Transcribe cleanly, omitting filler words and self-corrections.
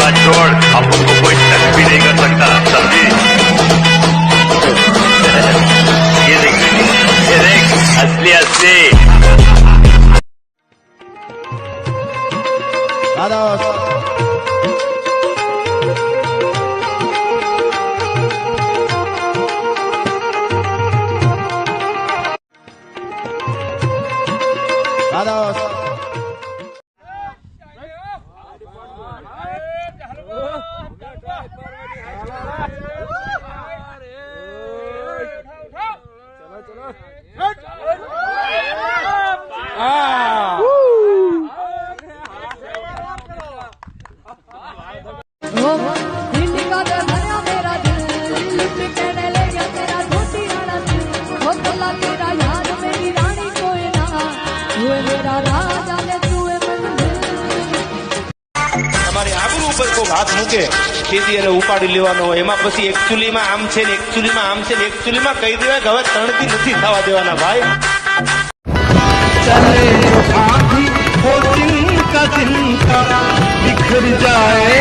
बात छोड़, अपन को कोई टच भी नहीं कर सकता, समझी? ये देख असली असली हाथ मूके सीधी अरे उपाड़ी लेवानो एमां पछी एक्चुअली में आम छे ने एक्चुअली में आम छे ने एक्चुअली में कही देवाय के हवे तणती नथी थवा देवाना भाई चले आधी वो दिन का बिखर जाए